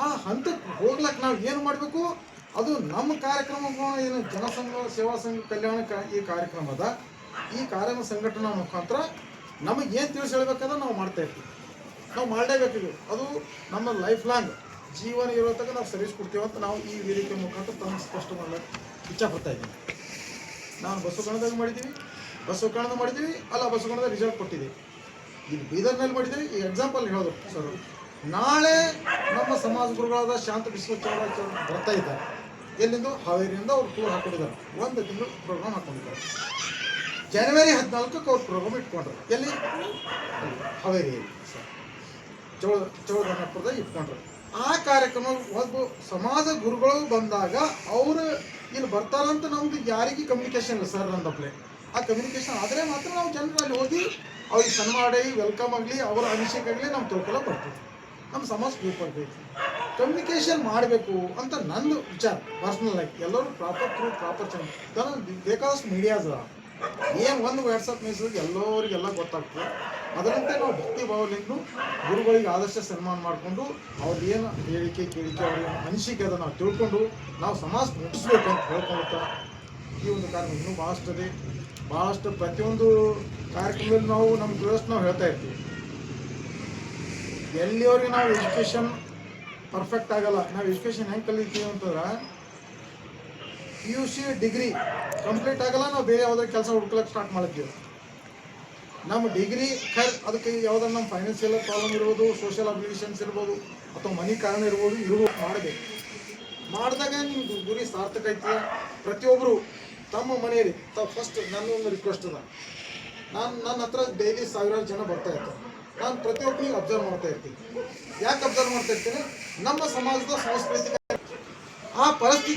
ಆ ಹಂತಕ್ಕೆ ಹೋಗ್ಲಕ್ಕೆ ನಾವು ಏನು ಮಾಡಬೇಕು? ಅದು ನಮ್ಮ ಕಾರ್ಯಕ್ರಮ ಏನು ಜನಸಂಘ ಸೇವಾ ಸಂಘ ಕಲ್ಯಾಣ ಈ ಕಾರ್ಯಕ್ರಮ ಅದ. ಈ ಕಾರ್ಯಕ್ರಮ ಸಂಘಟನಾ ಮುಖಾಂತರ ನಮಗೆ ಏನು ತಿಳಿಸಿ ಹೇಳ್ಬೇಕಾದ್ರೆ ನಾವು ಮಾಡ್ತಾ ಇರ್ತೀವಿ. ನಾವು ಮಾಡಲೇಬೇಕಿದೆ. ಅದು ನಮ್ಮ ಲೈಫ್ ಲಾಂಗ್ ಜೀವನ ಇರೋ ತನಕ ನಾವು ಸರ್ವಿಸ್ ಕೊಡ್ತೀವಿ ಅಂತ ನಾವು ಈ ವೇದಿಕೆ ಮುಖಾಂತರ ತಮ್ಮ ಸ್ಪಷ್ಟ ಮಾಡಲಿಕ್ಕೆ ಇಚ್ಛಪಡ್ತಾ ಇದ್ದೀನಿ. ನಾನು ಬಸವಕಣದಾಗ ಮಾಡಿದ್ದೀವಿ, ಬಸವಕಣದ ಮಾಡಿದ್ದೀವಿ, ಅಲ್ಲ ಬಸವಕಣದ ರಿಸಲ್ಟ್ ಕೊಟ್ಟಿದ್ದೀವಿ. ಇಲ್ಲಿ ಬೀದರ್ನಲ್ಲಿ ಮಾಡಿದ್ದೀವಿ. ಈ ಎಕ್ಸಾಂಪಲ್ ಹೇಳೋದು ಸರ್, ನಾಳೆ ನಮ್ಮ ಸಮಾಜ ಗುರುಗಳಾದ ಶಾಂತ ವಿಶ್ವಚಾರ್ಯ ಬರ್ತಾ ಇದ್ದಾರೆ. ಎಲ್ಲಿಂದ? ಹಾವೇರಿಯಿಂದ ಅವ್ರು ಟೂರ್ ಹಾಕೊಂಡಿದ್ದಾರೆ. 1 ತಿಂಗಳು ಪ್ರೋಗ್ರಾಮ್ ಹಾಕೊಂಡಿದ್ದಾರೆ. ಜನವರಿ 14ಕ್ಕೆ ಅವ್ರು ಪ್ರೋಗ್ರಾಮ್ ಇಟ್ಕೊಂಡ್ರು. ಎಲ್ಲಿ? ಹಾವೇರಿಯಲ್ಲಿ ಸರ್, ಚೌಡಗಣಪುರದಾಗ ಇಟ್ಕೊಂಡ್ರು. ಆ ಕಾರ್ಯಕ್ರಮ ಒಬ್ಬ ಸಮಾಜ ಗುರುಗಳು ಬಂದಾಗ ಅವರು ಇಲ್ಲಿ ಬರ್ತಾರಂತ ನಮ್ದು ಯಾರಿಗೆ ಕಮ್ಯುನಿಕೇಶನ್ ಇಲ್ಲ ಸರ್ ನಂದಪ್ಲೆ. ಆ ಕಮ್ಯುನಿಕೇಶನ್ ಆದರೆ ಮಾತ್ರ ನಾವು ಜನರಲ್ಲಿ ಹೋಗಿ ಅವ್ರಿಗೆ ಸನ್ಮಾಡಿ ವೆಲ್ಕಮ್ ಆಗಲಿ, ಅವರ ಅನಿಸಿಕೆ ಆಗಲಿ ನಾವು ತಿಳ್ಕೊಳ್ಳೋ ಬರ್ತೀವಿ. ನಮ್ಮ ಸಮಾಜ ತಿಳ್ಕೊಳ್ಬೇಕು, ಕಮ್ಯುನಿಕೇಷನ್ ಮಾಡಬೇಕು ಅಂತ ನಂದು ವಿಚಾರ ಪರ್ಸ್ನಲ್ ಆಗಿ. ಎಲ್ಲರೂ ಪ್ರಾಪರ್ ಚಾನಲ್ ಬೇಕಾದಷ್ಟು ಮೀಡಿಯಾಸ್ ಏನು ಒಂದು ವಾಟ್ಸಪ್ ಮೆಸೇಜ್ ಎಲ್ಲರಿಗೆಲ್ಲ ಗೊತ್ತಾಗ್ತದೆ. ಅದರಂತೆ ನಾವು ಭಕ್ತಿ ಭಾವದಿಂದ ಗುರುಗಳಿಗೆ ಆದರ್ಶ ಸನ್ಮಾನ ಮಾಡಿಕೊಂಡು ಅವ್ರಿಗೆ ಏನು ಹೇಳಿಕೆ ಕೇಳಿಕೆ ಅವ್ರಿಗೆ ಅನಿಸಿಕೆ ಅದ ನಾವು ತಿಳ್ಕೊಂಡು ನಾವು ಸಮಾಜ ಮುಟ್ಟಿಸ್ಬೇಕು ಅಂತ ಹೇಳ್ಕೊಳ್ತಾ ಈ ಒಂದು ಕಾರ್ಯಕ್ರಮ ಇನ್ನೂ ಭಾಳಷ್ಟು ಪ್ರತಿಯೊಂದು ಕಾರ್ಯಕ್ರಮದಲ್ಲಿ ನಾವು ನಮ್ಮ ಗೃಹಸ್ಥ ನಾವು ಹೇಳ್ತಾ ಇರ್ತೀವಿ. ಎಲ್ಲಿವರೆಗೆ ನಾವು ಎಜುಕೇಷನ್ ಪರ್ಫೆಕ್ಟ್ ಆಗಲ್ಲ. ನಾವು ಎಜುಕೇಷನ್ ಹೆಂಗೆ ಕಲಿತೀವಿ ಅಂತಂದ್ರೆ PUC ಡಿಗ್ರಿ ಕಂಪ್ಲೀಟ್ ಆಗಲ್ಲ, ನಾವು ಬೇರೆ ಯಾವುದಾದ್ರು ಕೆಲಸ ಹುಡ್ಕೊಳಕ್ಕೆ ಸ್ಟಾರ್ಟ್ ಮಾಡ್ತೀವಿ. ನಮ್ಮ ಡಿಗ್ರಿ ಅದಕ್ಕೆ ಯಾವುದಾದ್ರು ನಮ್ಮ ಫೈನಾನ್ಷಿಯಲ್ ಪ್ರಾಬ್ಲಮ್ ಇರ್ಬೋದು, ಸೋಷಿಯಲ್ ಅಬ್ಲಿಗೇಷನ್ಸ್ ಇರ್ಬೋದು, ಅಥವಾ ಮನಿ ಕಾರಣ ಇರ್ಬೋದು ಮಾಡಬೇಕು. ಮಾಡಿದಾಗ ನಿಮ್ಗೆ ಗುರಿ ಸಾರ್ಥಕ ಐತೆ. ಪ್ರತಿಯೊಬ್ಬರು ತಮ್ಮ ಮನೆಯಲ್ಲಿ ತಾವು ಫಸ್ಟ್ ನನ್ನೊಂದು ರಿಕ್ವೆಸ್ಟ್ ಅದ. ನನ್ನ ಹತ್ರ ಡೈಲಿ ಸಾವಿರಾರು ಜನ ಬರ್ತಾ ಇರ್ತಾರೆ. ನಾನು ಪ್ರತಿಯೊಬ್ಬರಿಗೆ ಅಬ್ಸರ್ವ್ ಮಾಡ್ತಾ ಇರ್ತೀನಿ. ಯಾಕೆ ಅಬ್ಸರ್ವ್ ಮಾಡ್ತಾ ಇರ್ತೀನಿ? ನಮ್ಮ ಸಮಾಜದ ಸಾಂಸ್ಕೃತಿಕ ಆ ಪರಿಸ್ಥಿತಿ